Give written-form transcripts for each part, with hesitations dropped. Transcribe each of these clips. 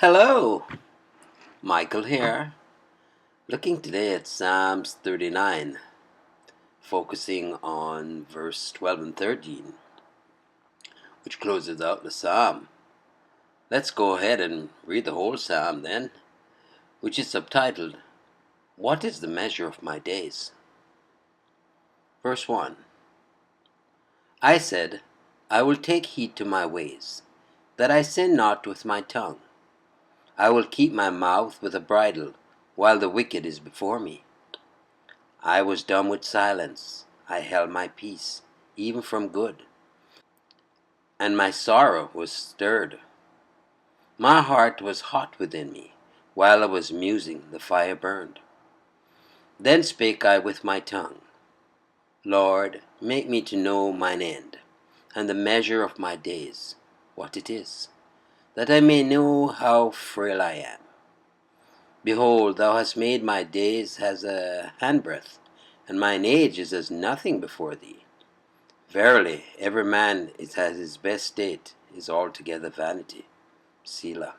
Hello, Michael here. Looking today at Psalms 39, focusing on verse 12 and 13, which closes out the psalm. Let's go ahead and read the whole psalm then, which is subtitled, What is the Measure of My Days? Verse 1. I said, I will take heed to my ways, that I sin not with my tongue. I will keep my mouth with a bridle, while the wicked is before me. I was dumb with silence, I held my peace, even from good, and my sorrow was stirred. My heart was hot within me, while I was musing the fire burned. Then spake I with my tongue, Lord, make me to know mine end, and the measure of my days, what it is, that I may know how frail I am. Behold, thou hast made my days as a handbreadth, and mine age is as nothing before thee. Verily, every man is at his best state is altogether vanity. Selah.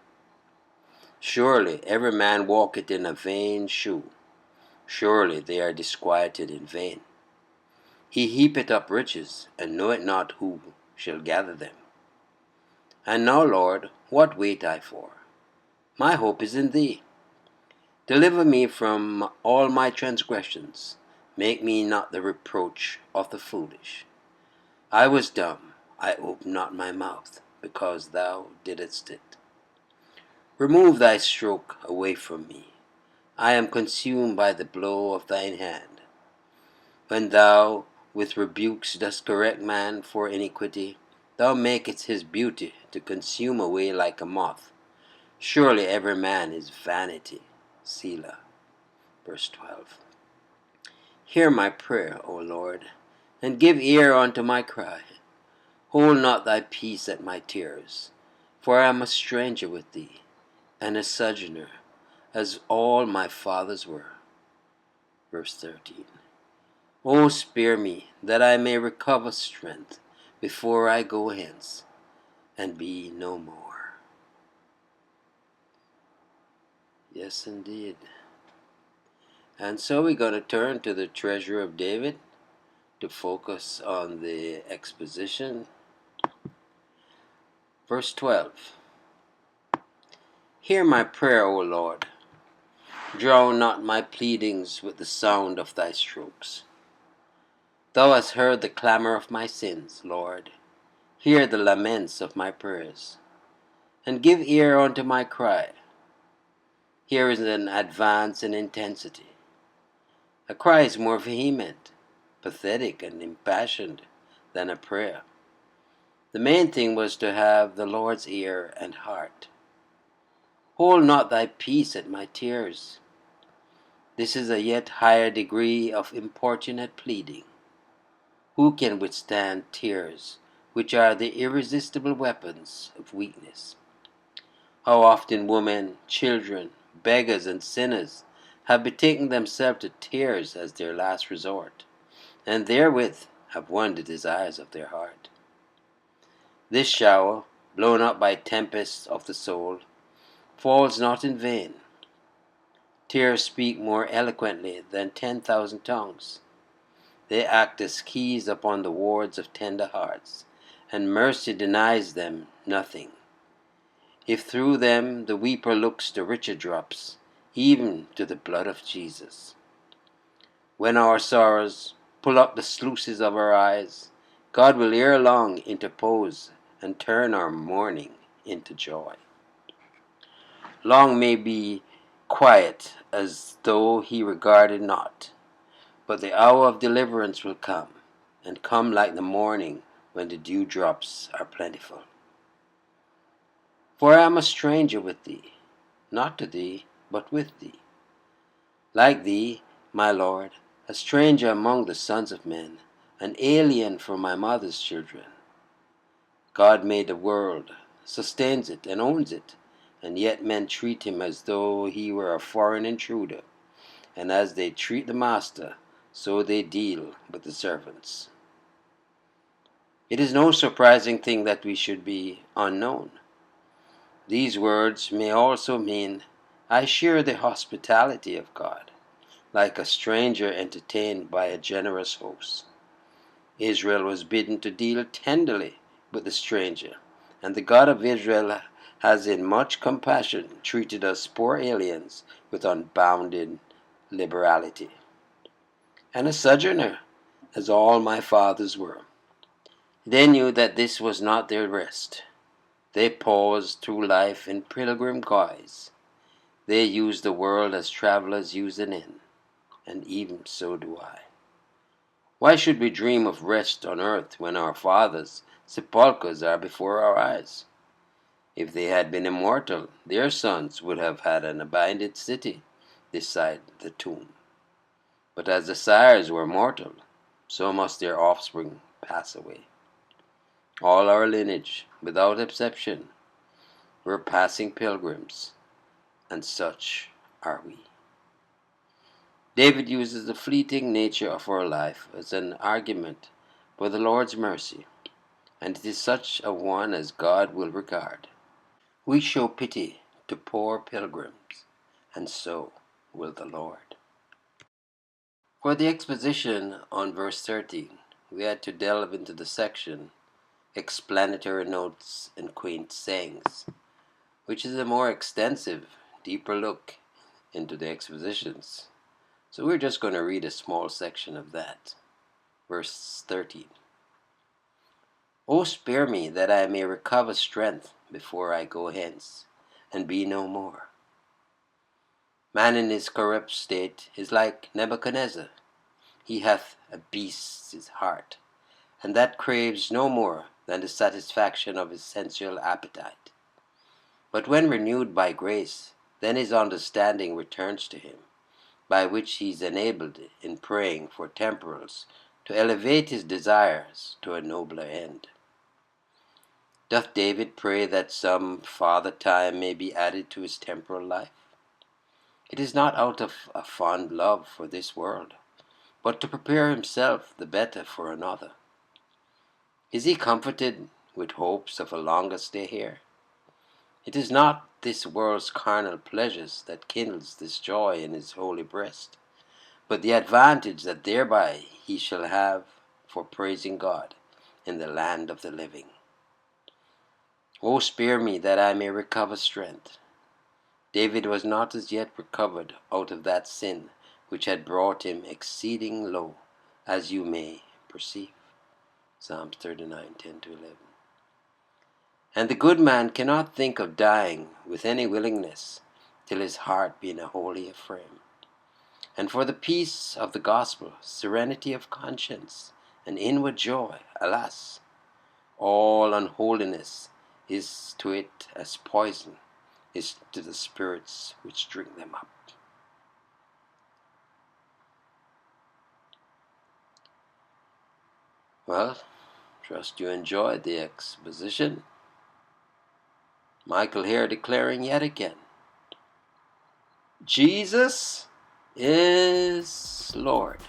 Surely every man walketh in a vain shew. Surely they are disquieted in vain. He heapeth up riches, and knoweth not who shall gather them. And now, Lord, what wait I for? My hope is in thee. Deliver me from all my transgressions. Make me not the reproach of the foolish. I was dumb, I opened not my mouth, because thou didst it. Remove thy stroke away from me. I am consumed by the blow of thine hand. When thou with rebukes dost correct man for iniquity, thou makest his beauty to consume away like a moth. Surely every man is vanity. Selah. Verse 12. Hear my prayer, O Lord, and give ear unto my cry. Hold not thy peace at my tears, for I am a stranger with thee, and a sojourner, as all my fathers were. Verse 13. O spare me, that I may recover strength, before I go hence, and be no more. Yes, indeed. And so we're going to turn to the treasure of David to focus on the exposition. Verse 12. Hear my prayer, O Lord. Drown not my pleadings with the sound of thy strokes. Thou hast heard the clamor of my sins, Lord. Hear the laments of my prayers, and give ear unto my cry. Here is an advance in intensity. A cry is more vehement, pathetic, and impassioned than a prayer. The main thing was to have the Lord's ear and heart. Hold not thy peace at my tears. This is a yet higher degree of importunate pleading. Who can withstand tears, which are the irresistible weapons of weakness? How often women, children, beggars, and sinners have betaken themselves to tears as their last resort, and therewith have won the desires of their heart. This shower, blown up by tempests of the soul, falls not in vain. Tears speak more eloquently than 10,000 tongues. They act as keys upon the wards of tender hearts, and mercy denies them nothing. If through them the weeper looks to richer drops, even to the blood of Jesus. When our sorrows pull up the sluices of our eyes, God will ere long interpose and turn our mourning into joy. Long may be quiet as though he regarded not, but the hour of deliverance will come, and come like the morning when the dewdrops are plentiful. For I am a stranger with thee, not to thee, but with thee. Like thee, my Lord, a stranger among the sons of men, an alien from my mother's children. God made the world, sustains it, and owns it, and yet men treat him as though he were a foreign intruder, and as they treat the master, so they deal with the servants. It is no surprising thing that we should be unknown. These words may also mean, I share the hospitality of God, like a stranger entertained by a generous host. Israel was bidden to deal tenderly with the stranger, and the God of Israel has in much compassion treated us poor aliens with unbounded liberality. And a sojourner, as all my fathers were. They knew that this was not their rest. They paused through life in pilgrim guise. They used the world as travelers use an inn, and even so do I. Why should we dream of rest on earth when our fathers' sepulchres are before our eyes? If they had been immortal, their sons would have had an abided city this side the tomb. But as the sires were mortal, so must their offspring pass away. All our lineage, without exception, were passing pilgrims, and such are we. David uses the fleeting nature of our life as an argument for the Lord's mercy, and it is such a one as God will regard. We show pity to poor pilgrims, and so will the Lord. For the exposition on verse 13, we had to delve into the section Explanatory Notes and Quaint Sayings, which is a more extensive, deeper look into the expositions. So we're just going to read a small section of that. Verse 13. O spare me that I may recover strength before I go hence, and be no more. Man in his corrupt state is like Nebuchadnezzar. He hath a beast's heart, and that craves no more than the satisfaction of his sensual appetite. But when renewed by grace, then his understanding returns to him, by which he is enabled in praying for temporals to elevate his desires to a nobler end. Doth David pray that some farther time may be added to his temporal life? It is not out of a fond love for this world, but to prepare himself the better for another. Is he comforted with hopes of a longer stay here? It is not this world's carnal pleasures that kindles this joy in his holy breast, but the advantage that thereby he shall have for praising God in the land of the living. O spare me that I may recover strength. David was not as yet recovered out of that sin which had brought him exceeding low, as you may perceive. Psalms 39:10-11. And the good man cannot think of dying with any willingness till his heart be in a holier frame. And for the peace of the gospel, serenity of conscience, and inward joy, alas, all unholiness is to it as poison is to the spirits which drink them up. Well, trust you enjoyed the exposition. Michael here declaring yet again, Jesus is Lord.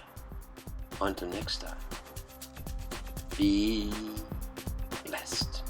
Until next time, be blessed.